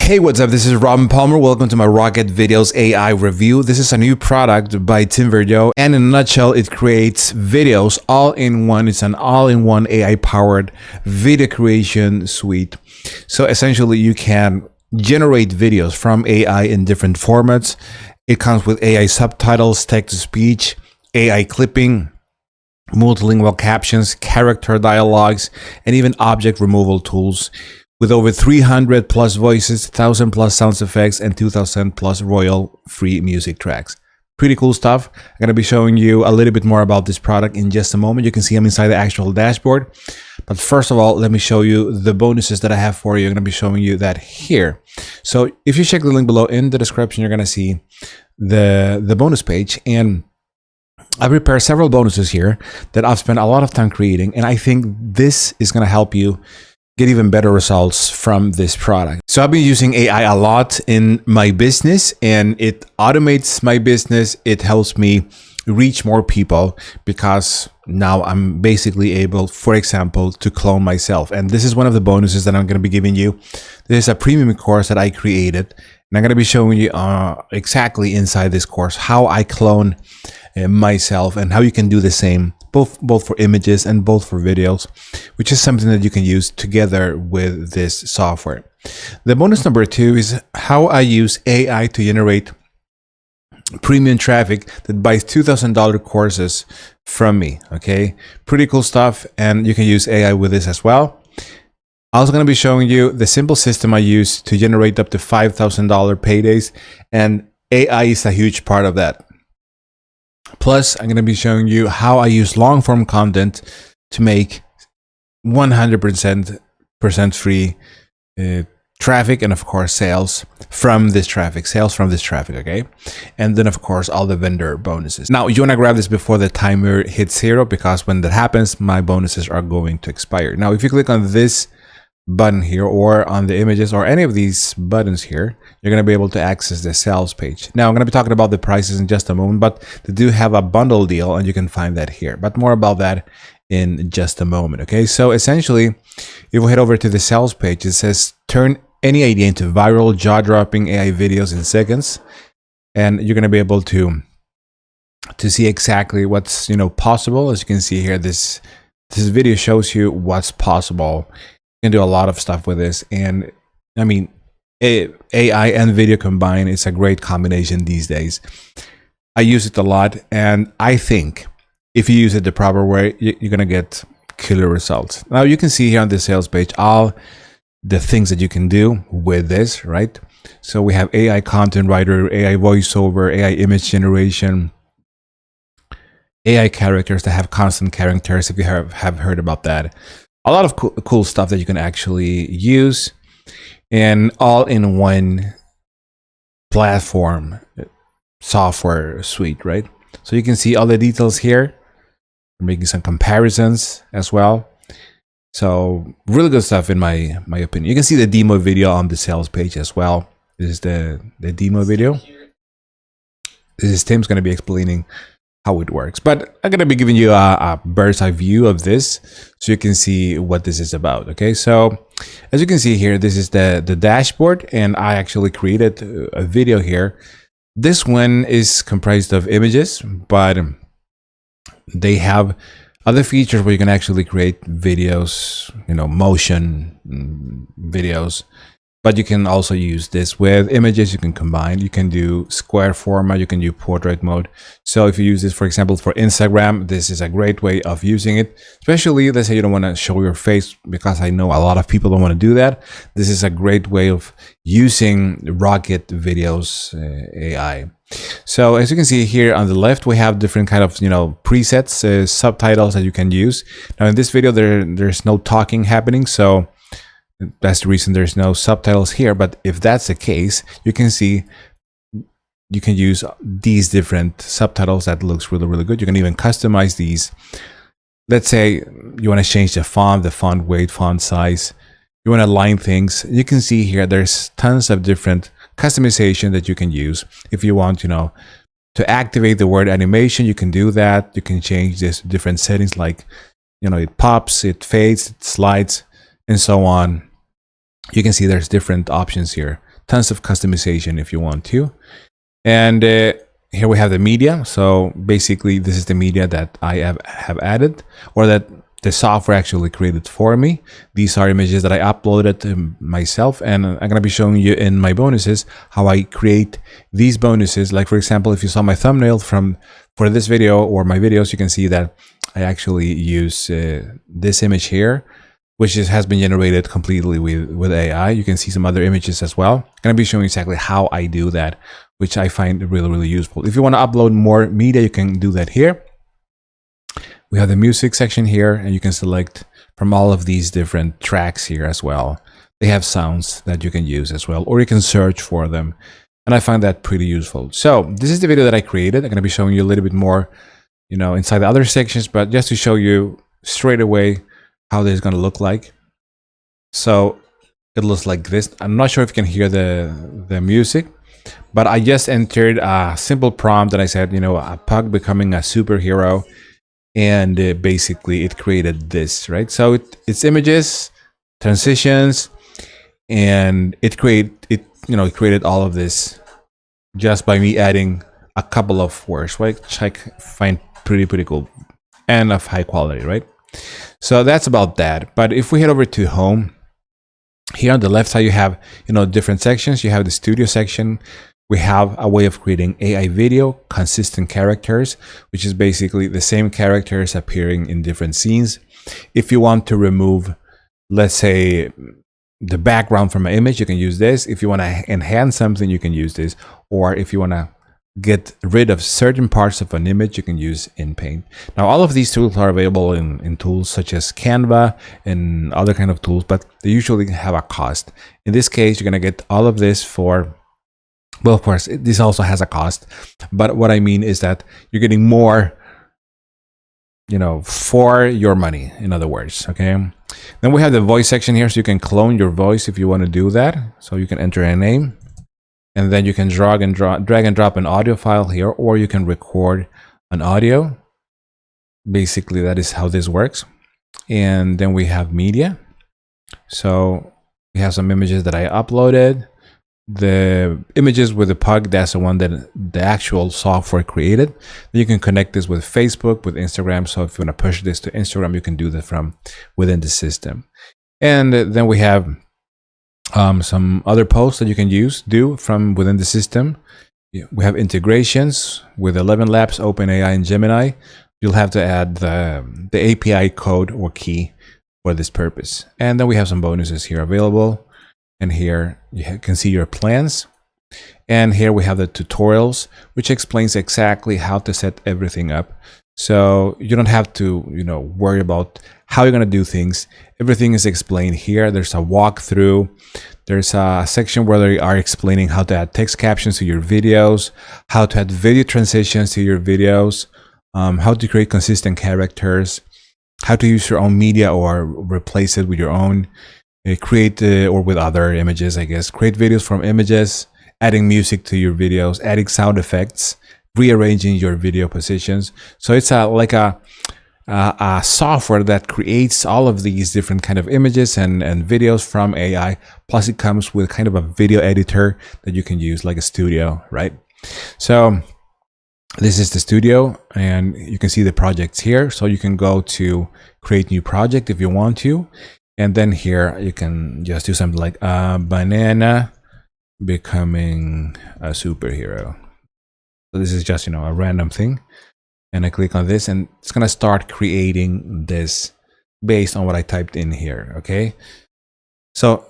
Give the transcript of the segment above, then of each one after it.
Hey, what's up? This is Robin Palmer. Welcome to my RocketVideos AI review. This is a new product by Tim Verdouw, and in a nutshell, it creates videos all in one. It's an all-in-one AI-powered video creation suite. So essentially, you can generate videos from AI in different formats. It comes with AI subtitles, text-to-speech, AI clipping, multilingual captions, character dialogues, and even object removal tools. With over 300 plus voices, 1,000 plus sound effects, and 2,000 plus royal-free music tracks. Pretty cool stuff. I'm going to be showing you a little bit more about this product in just a moment. You can see I'm inside the actual dashboard. But first of all, let me show you the bonuses that I have for you. I'm going to be showing you that here. So if you check the link below in the description, you're going to see the bonus page. And I prepared several bonuses here that I've spent a lot of time creating. And I think this is going to help you get even better results from this product. So I've been using AI a lot in my business, and it automates my business. It helps me reach more people because now I'm basically able, for example, to clone myself. And this is one of the bonuses that I'm going to be giving you. This is a premium course that I created, and I'm going to be showing you exactly inside this course how I clone myself and how you can do the same both for images and both for videos, which is something that you can use together with this software. The bonus number 2 is how I use AI to generate premium traffic that buys $2,000 courses from me. Okay, pretty cool stuff, and you can use AI with this as well. I'm also going to be showing you the simple system I use to generate up to $5,000 paydays, and AI is a huge part of that. Plus, I'm going to be showing you how I use long-form content to make 100% free traffic, and of course sales from this traffic, okay? And then of course all the vendor bonuses. Now you want to grab this before the timer hits 0, because when that happens, my bonuses are going to expire. Now if you click on this button here, or on the images, or any of these buttons here, you're going to be able to access the sales page. Now I'm going to be talking about the prices in just a moment, but they do have a bundle deal, and you can find that here, but more about that in just a moment. Okay, so essentially if we head over to the sales page, it says turn any idea into viral jaw-dropping AI videos in seconds, and you're going to be able to see exactly what's possible. As you can see here, this video shows you what's possible. You can do a lot of stuff with this, and I mean, AI and video combined is a great combination these days. I use it a lot, and I think if you use it the proper way, you're gonna get killer results. Now you can see here on the sales page all the things that you can do with this, right? So we have AI content writer, AI voiceover, AI image generation, AI characters that have constant characters, if you have heard about that. A lot of cool stuff that you can actually use, and all in one platform software suite, right? So you can see all the details here. I'm making some comparisons as well. So really good stuff in my opinion. You can see the demo video on the sales page as well. This is the demo video. This is Tim's going to be explaining how it works, but I'm going to be giving you a bird's eye view of this so you can see what this is about. Okay, so as you can see here, this is the dashboard, and I actually created a video here. This one is comprised of images, but they have other features where you can actually create videos, motion videos. But you can also use this with images. You can combine, you can do square format, you can do portrait mode. So if you use this, for example, for Instagram, this is a great way of using it, especially let's say you don't want to show your face, because I know a lot of people don't want to do that. This is a great way of using RocketVideos AI. So as you can see here on the left, we have different kind of presets, subtitles that you can use. Now in this video, there's no talking happening, so that's the reason there's no subtitles here. But if that's the case, you can see you can use these different subtitles. That looks really good. You can even customize these. Let's say you want to change the font weight, font size. You want to align things. You can see here there's tons of different customization that you can use. If you want to activate the word animation, you can do that. You can change this different settings, like it pops, it fades, it slides, and so on. You can see there's different options here tons of customization if you want to. And here we have the media. So basically, this is the media that I have added, or that the software actually created for me. These are images that I uploaded myself, and I'm going to be showing you in my bonuses how I create these bonuses. Like, for example, if you saw my thumbnail for this video or my videos, you can see that I actually use this image here, which has been generated completely with AI. You can see some other images as well. I'm going to be showing exactly how I do that, which I find really, really useful. If you want to upload more media, you can do that here. We have the music section here, and you can select from all of these different tracks here as well. They have sounds that you can use as well, or you can search for them. And I find that pretty useful. So this is the video that I created. I'm going to be showing you a little bit more, inside the other sections, but just to show you straight away how this is going to look like. So it looks like this. I'm not sure if you can hear the music, but I just entered a simple prompt that I said, a pug becoming a superhero. And basically it created this, right? So it's images, transitions, and it created all of this just by me adding a couple of words, right? Which I find pretty cool and of high quality, right? So that's about that. But if we head over to home, here on the left side, you have, different sections. You have the studio section. We have a way of creating AI video, consistent characters, which is basically the same characters appearing in different scenes. If you want to remove, let's say, the background from an image, you can use this. If you want to enhance something, you can use this. Or if you want to get rid of certain parts of an image, you can use in Paint. Now, all of these tools are available in tools such as Canva and other kind of tools, but they usually have a cost. In this case, you're going to get all of this for, well, of course, this also has a cost, but what I mean is that you're getting more, for your money, in other words, okay? Then we have the voice section here, so you can clone your voice if you want to do that. So you can enter a name, and then you can drag and drop an audio file here, or you can record an audio. Basically, that is how this works. And then we have media. So we have some images that I uploaded. The images with the pug, that's the one that the actual software created. You can connect this with Facebook, with Instagram. So if you want to push this to Instagram, you can do that from within the system. And then we have some other posts that you can do from within the system. We have integrations with 11 Labs, OpenAI, and Gemini. You'll have to add the API code or key for this purpose. And then we have some bonuses here available. And here you can see your plans. And here we have the tutorials, which explains exactly how to set everything up. So you don't have to, worry about how you're going to do things. Everything is explained here. There's a walkthrough. There's a section where they are explaining how to add text captions to your videos, how to add video transitions to your videos, how to create consistent characters, how to use your own media or replace it with your own. Create or with other images, I guess. Create videos from images, adding music to your videos, adding sound effects, rearranging your video positions. So it's like a software that creates all of these different kind of images and videos from AI. Plus, it comes with kind of a video editor that you can use, like a studio, right? So this is the studio, and you can see the projects here. So you can go to create new project if you want to. And then here you can just do something like banana becoming a superhero. So this is just, a random thing. And I click on this, and it's going to start creating this based on what I typed in here. Okay. So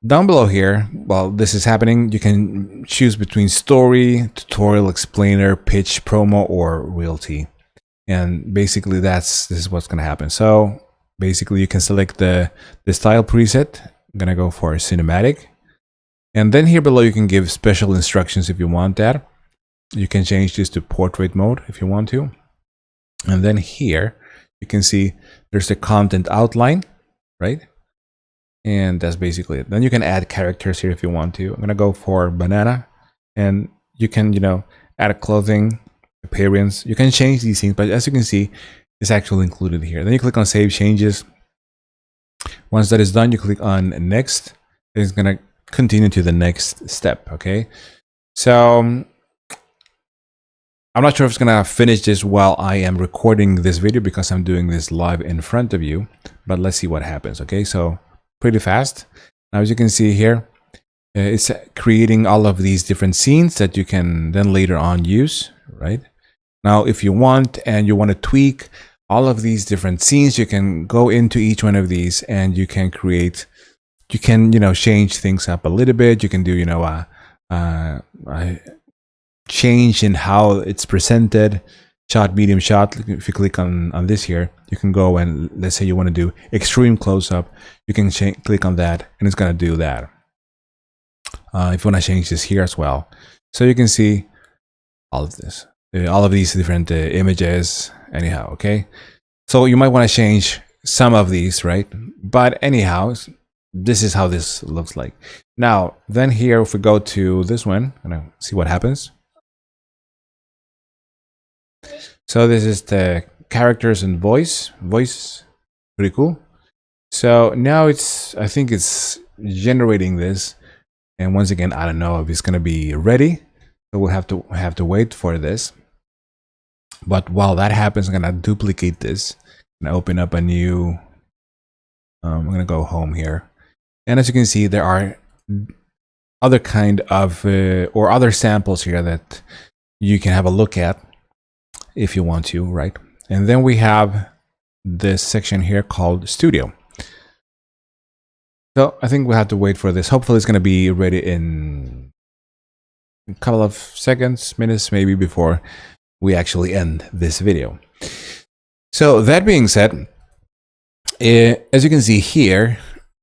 down below here, while this is happening, you can choose between story, tutorial, explainer, pitch, promo, or realty. And basically this is what's going to happen. So basically, you can select the style preset. I'm going to go for cinematic. And then here below, you can give special instructions if you want that. You can change this to portrait mode if you want to. And then here, you can see there's the content outline, right? And that's basically it. Then you can add characters here if you want to. I'm going to go for banana. And you can, add a clothing, appearance. You can change these things, but as you can see, it's actually included here. Then you click on Save Changes. Once that is done, you click on Next. It's going to continue to the next step. Okay, so I'm not sure if it's gonna finish this while I am recording this video because I'm doing this live in front of you, but let's see what happens. Okay, so pretty fast. Now, as you can see here, it's creating all of these different scenes that you can then later on use, right? Now, if you want and you want to tweak all of these different scenes, you can go into each one of these and you can create, you can, change things up a little bit. You can do, change in how it's presented, shot, medium shot. If you click on this here, you can go and let's say you want to do extreme close-up, you can click on that and it's going to do that. If you want to change this here as well, so you can see all of this, all of these different images anyhow. Okay, so you might want to change some of these, right? But anyhow, this is how this looks like. Now then here, if we go to this one and see what happens. So this is the characters and voice, pretty cool. So now I think it's generating this. And once again, I don't know if it's going to be ready. So we'll have to wait for this. But while that happens, I'm going to duplicate this and open up a new, I'm going to go home here. And as you can see, there are other kind of, or other samples here that you can have a look at if you want to, right? And then we have this section here called Studio. So I think we'll have to wait for this. Hopefully it's going to be ready in a couple of seconds, minutes maybe, before we actually end this video. So that being said, as you can see here,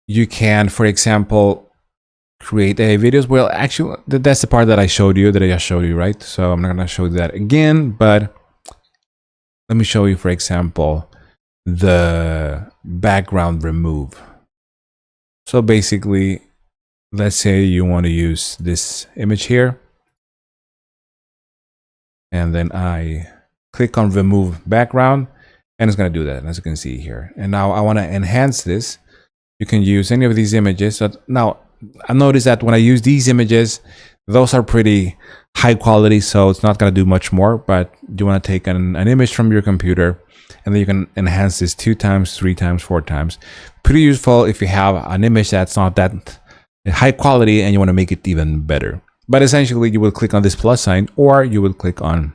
you can, for example, create a videos. Well, actually, that's the part that I showed you, that I just showed you, right? So I'm not going to show you that again, but let me show you, for example, the background remove. So basically, let's say you want to use this image here. And then I click on remove background and it's going to do that, as you can see here. And now I want to enhance this. You can use any of these images. So now I noticed that when I use these images, those are pretty high quality, so it's not going to do much more. But you want to take an image from your computer and then you can enhance this 2 times, 3 times, 4 times. Pretty useful if you have an image that's not that high quality and you want to make it even better. But essentially, you will click on this plus sign, or you will click on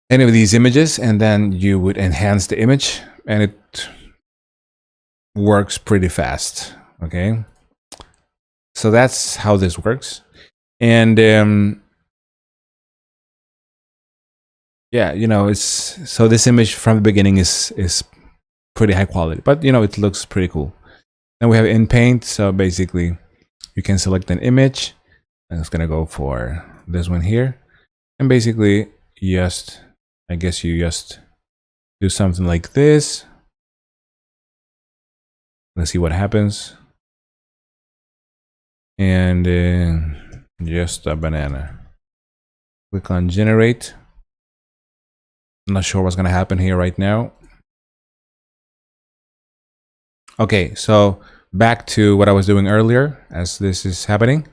any of these images, and then you would enhance the image, and it works pretty fast. Okay, so that's how this works. And yeah, it's so this image from the beginning is pretty high quality, but it looks pretty cool. Then we have in paint. So basically, you can select an image, and it's gonna go for this one here, and basically I guess you just do something like this. Let's see what happens. And just a banana. Click on generate. I'm not sure what's gonna happen here right now. Okay, so back to what I was doing earlier. As this is happening,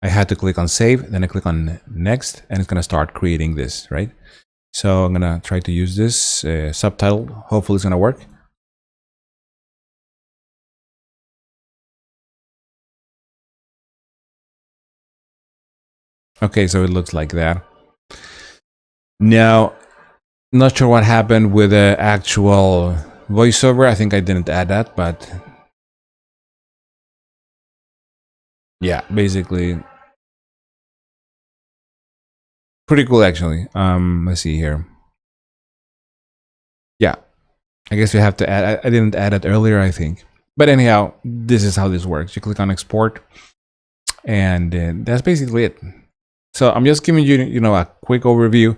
I had to click on save, then I click on next, and it's gonna start creating this, right? So I'm gonna try to use this subtitle. Hopefully it's gonna work. Okay, so it looks like that. Now, not sure what happened with the actual voiceover. I think I didn't add that, but yeah, basically pretty cool actually. Let's see here. Yeah, I guess we have to add. I didn't add it earlier, I think. But anyhow, this is how this works. You click on export, and that's basically it. So I'm just giving you, a quick overview.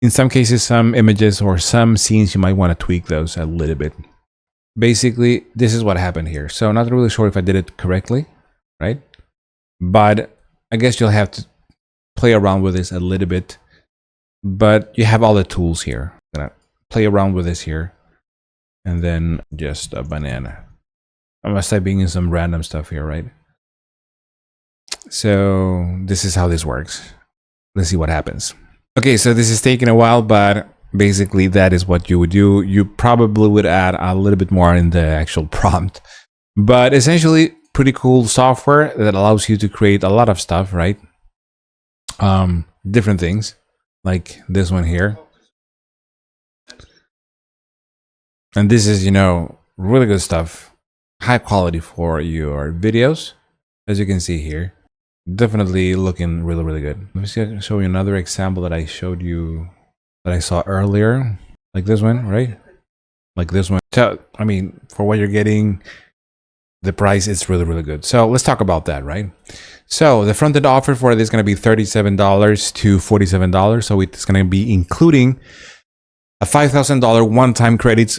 In some cases, some images or some scenes, you might want to tweak those a little bit. Basically, this is what happened here. So I'm not really sure if I did it correctly, right? But I guess you'll have to play around with this a little bit. But you have all the tools here. I'm gonna play around with this here. And then just a banana. I must type in some random stuff here, right? So this is how this works. Let's see what happens. Okay, so this is taking a while, but basically that is what you would do. You probably would add a little bit more in the actual prompt, but essentially pretty cool software that allows you to create a lot of stuff, right? Different things like this one here. And this is, really good stuff. High quality for your videos, as you can see here. Definitely looking really, really good. Let me see, I can show you another example that I showed you that I saw earlier, like this one, right? Like this one. So, I mean, for what you're getting, the price is really, really good. So let's talk about that, right? So the front-end offer for this is going to be $37 to $47. So it's going to be including a $5,000 one-time credits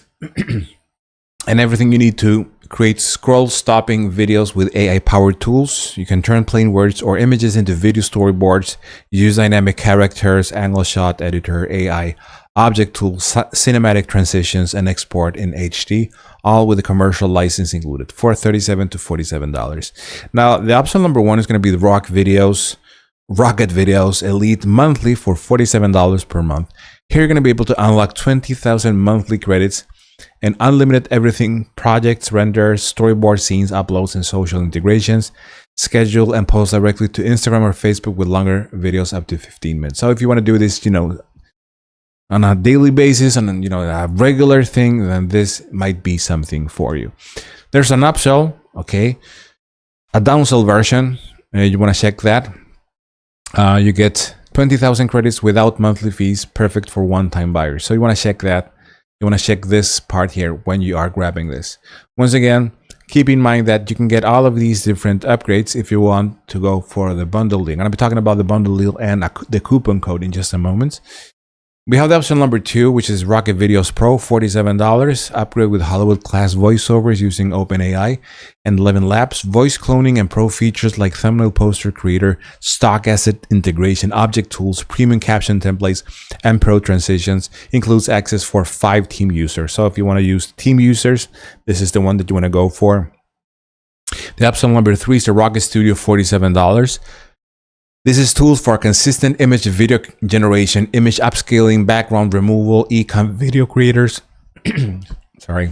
and everything you need to create scroll-stopping videos with AI-powered tools. You can turn plain words or images into video storyboards, use dynamic characters, angle shot editor, AI, object tools, cinematic transitions, and export in HD, all with a commercial license included for $37 to $47. Now, the option number one is going to be the RocketVideos Elite monthly for $47 per month. Here you're going to be able to unlock 20,000 monthly credits and unlimited everything: projects, renders, storyboard scenes, uploads, and social integrations. Schedule and post directly to Instagram or Facebook with longer videos up to 15 minutes. So if you want to do this, on a daily basis and a regular thing, then this might be something for you. There's an upsell, okay, a downsell version. You want to check that. You get 20,000 credits without monthly fees, perfect for one-time buyers. So you want to check that. You want to check this part here when you are grabbing this. Once again, keep in mind that you can get all of these different upgrades if you want to go for the bundle deal. I'm going to be talking about the bundle deal and the coupon code in just a moment. We have the option number two, which is RocketVideos Pro, $47. Upgrade with Hollywood class voiceovers using OpenAI and 11 Labs, voice cloning and pro features like thumbnail poster creator, stock asset integration, object tools, premium caption templates, and pro transitions. Includes access for 5 team users. So if you want to use team users, this is the one that you want to go for. The option number three is the Rocket Studio, $47. This is tools for consistent image video generation, image upscaling, background removal, ecom video creators, sorry,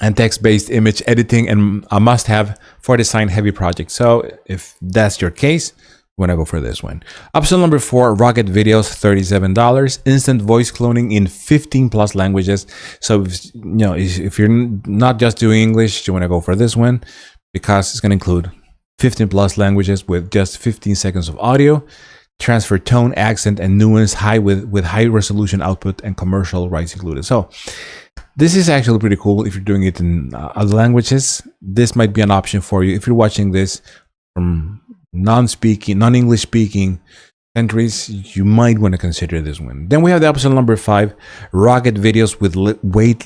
and text-based image editing, and a must-have for design-heavy projects. So if that's your case, you want to go for this one. Option number four, RocketVideos, $37. Instant voice cloning in 15 plus languages. So if you're not just doing English, you want to go for this one because it's going to include 15 plus languages with just 15 seconds of audio, transfer tone, accent, and nuance, with high resolution output and commercial rights included. So this is actually pretty cool. If you're doing it in other languages, this might be an option for you. If you're watching this from non-English speaking countries, you might want to consider this one. Then we have the option number five, RocketVideos with white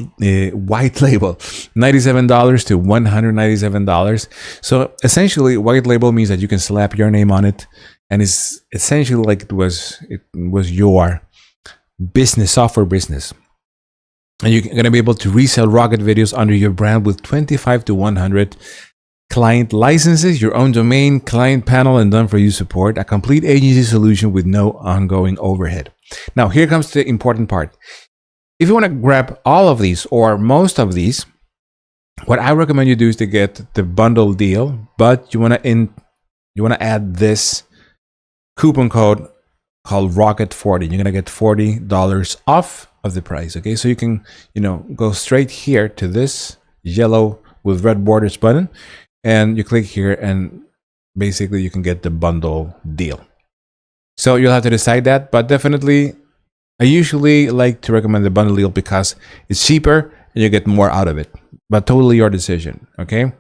label, $97 to $197. So essentially, white label means that you can slap your name on it, and it's essentially like it was your business, software business, and you're going to be able to resell RocketVideos under your brand with 25 to 100 client licenses, your own domain, client panel, and done-for-you support, a complete agency solution with no ongoing overhead. Now, here comes the important part. If you want to grab all of these or most of these, what I recommend you do is to get the bundle deal, but you want to add this coupon code called Rocket40. You're going to get $40 off of the price. Okay, so you can go straight here to this yellow with red borders button, and you click here, and basically you can get the bundle deal. So you'll have to decide that, but definitely I usually like to recommend the bundle deal because it's cheaper and you get more out of it, but totally your decision. Okay,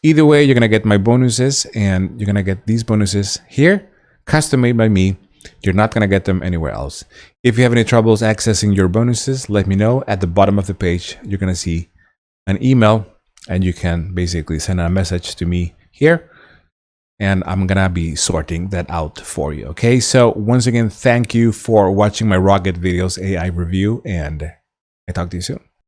either way, you're gonna get my bonuses, and you're gonna get these bonuses here, custom made by me. You're not gonna get them anywhere else. If you have any troubles accessing your bonuses, let me know. At the bottom of the page, you're gonna see an email, and you can basically send a message to me here, and I'm gonna be sorting that out for you. Okay, so once again, thank you for watching my RocketVideos AI review, and I talk to you soon.